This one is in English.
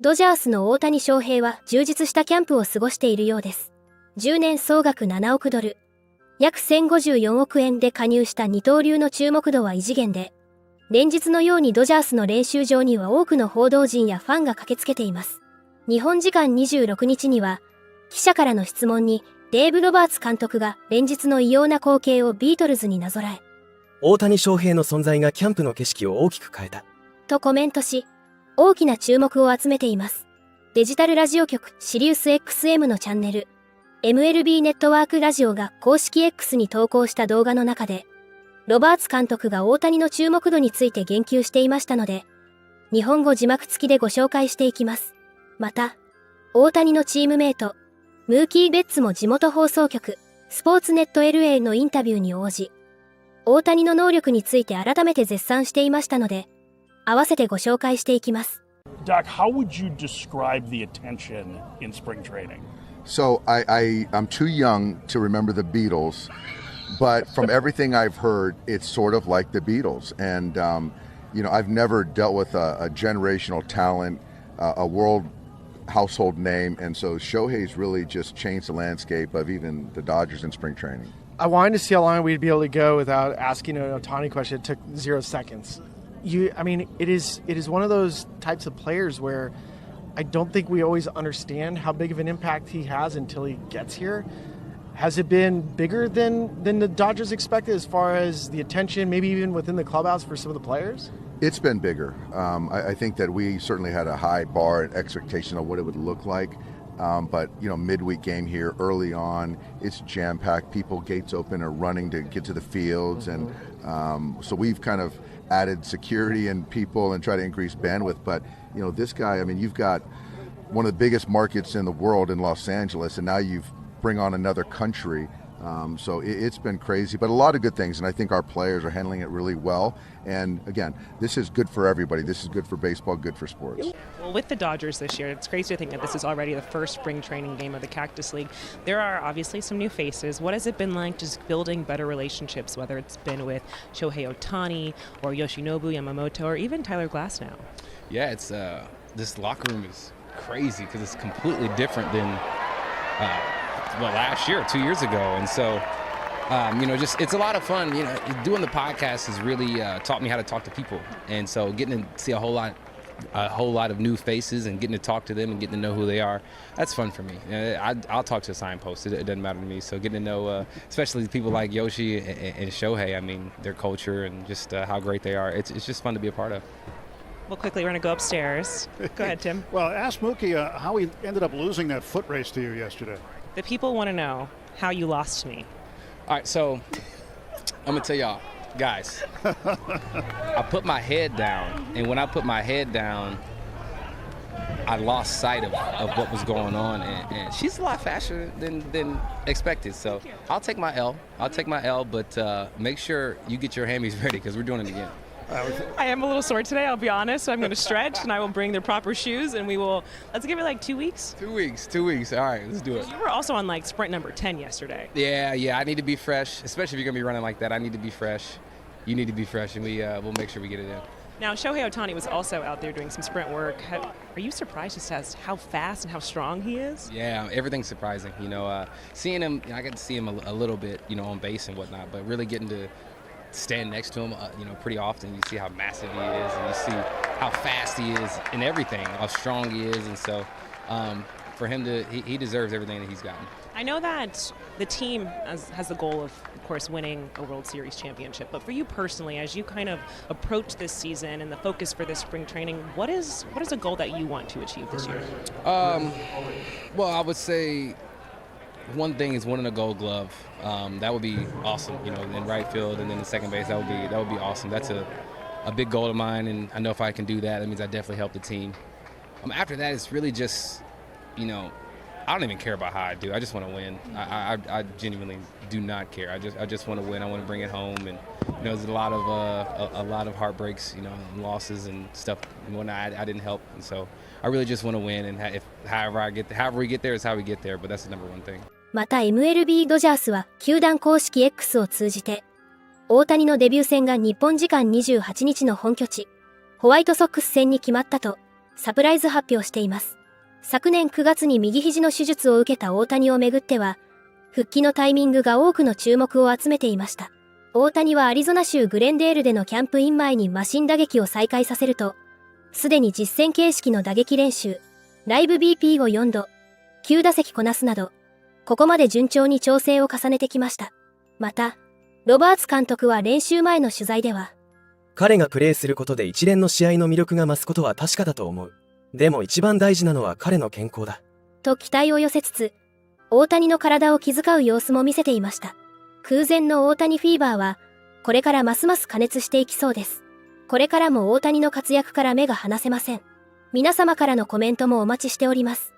ドジャースの大谷翔平は充実したキャンプを過ごしているようです。10年総額7億ドル、約1054億円で加入した二刀流の注目度は異次元で、連日のようにドジャースの練習場には多くの報道陣やファンが駆けつけています。日本時間26日には、記者からの質問にデーブ・ロバーツ監督が連日の異様な光景をビートルズになぞらえ、大谷翔平の存在がキャンプの景色を大きく変えたとコメントし、大きな注目を集めています。デジタルラジオ局シリウス XM のチャンネル、MLB ネットワークラジオが公式 X に投稿した動画の中で、ロバーツ監督が大谷の注目度について言及していましたので、日本語字幕付きでご紹介していきます。また、大谷のチームメイト、ムーキー・ベッツも地元放送局、スポーツネット LA のインタビューに応じ、大谷の能力について改めて絶賛していましたので、合わせてご紹介していきます。Doc, how would you describe the attention in spring training? So I'm too young to remember the Beatles, but from everything I've heard, it's sort of like the Beatles. And, I've never dealt with a generational talent, a world household name. And so Shohei's really just changed the landscape of even the Dodgers in spring training. I wanted to see how long we'd be able to go without asking an Ohtani question. It took 0 seconds. It is one of those types of players where I don't think we always understand how big of an impact he has until he gets here. Has it been bigger than the Dodgers expected as far as the attention, maybe even within the clubhouse for some of the players? It's been bigger. I think that we certainly had a high bar and expectation of what it would look like. But, midweek game here early on, it's jam-packed. People, gates open, are running to get to the fields. And so we've kind of added security and people and try to increase bandwidth. But, this guy, you've got one of the biggest markets in the world in Los Angeles, and now you've bring on another country. So it's been crazy, but a lot of good things. And I think our players are handling it really well. And again, this is good for everybody. This is good for baseball, good for sports. Well, with the Dodgers this year, it's crazy to think that this is already the first spring training game of the Cactus League. There are obviously some new faces. What has it been like just building better relationships, whether it's been with Shohei Ohtani or Yoshinobu Yamamoto or even Tyler Glasnow? Yeah, it's this locker room is crazy because it's completely different than last year, 2 years ago. And so, it's a lot of fun. Doing the podcast has really taught me how to talk to people. And so getting to see a whole lot of new faces and getting to talk to them and getting to know who they are, that's fun for me. I'll talk to a signpost. It doesn't matter to me. So getting to know, especially people like Yoshi and Shohei, their culture and just how great they are, it's just fun to be a part of. Well, quickly, we're going to go upstairs. Go ahead, Tim. Well, ask Mookie how he ended up losing that foot race to you yesterday. The people want to know how you lost me. All right, so I'm going to tell y'all, guys, I put my head down, and when I put my head down, I lost sight of what was going on, and she's a lot faster than expected, so I'll take my L, but make sure you get your hammies ready because we're doing it again. I am a little sore today, I'll be honest, so I'm going to stretch, and I will bring the proper shoes, and let's give it like 2 weeks. 2 weeks. All right, let's do it. You were also on sprint number 10 yesterday. Yeah, I need to be fresh, especially if you're going to be running like that. I need to be fresh. You need to be fresh, and we'll make sure we get it in. Now, Shohei Ohtani was also out there doing some sprint work. Are you surprised just as how fast and how strong he is? Yeah, everything's surprising. Seeing him, I get to see him a little bit, on base and whatnot, but really getting to stand next to him, pretty often. You see how massive he is, and you see how fast he is in everything, how strong he is, and so for him he deserves everything that he's gotten. I know that the team has the goal of course, winning a World Series championship. But for you personally, as you kind of approach this season and the focus for this spring training, what is a goal that you want to achieve this year? Well, I would say one thing is winning a Gold Glove. That would be awesome, in right field and then the second base. That would be awesome. That's a big goal of mine, and I know if I can do that, that means I definitely help the team. After that, it's really just, I don't even care about how I do. I just want to win. I genuinely do not care. I just want to win. I want to bring it home, and there's a lot of heartbreaks, and losses and stuff. When I didn't help, and so I really just want to win. And however we get there is how we get there. But that's the number one thing. また MLB ドジャースは球団公式 X を通じて大谷のデビュー戦が日本時間28日の本拠地ホワイトソックス戦に決まったとサプライズ発表しています。昨年9月に右肘の手術を受けた大谷をめぐっては、復帰のタイミングが多くの注目を集めていました。大谷はアリゾナ州グレンデールでのキャンプイン前にマシン打撃を再開させると、すでに実戦形式の打撃練習、ライブ BP を4度、9打席こなすなど、ここまで順調に調整を重ねてきました。また、ロバーツ監督は練習前の取材では、彼がプレーすることで一連の試合の魅力が増すことは確かだと思う。でも一番大事なのは彼の健康だ。と期待を寄せつつ、大谷の体を気遣う様子も見せていました。空前の大谷フィーバーは、これからますます過熱していきそうです。これからも大谷の活躍から目が離せません。皆様からのコメントもお待ちしております。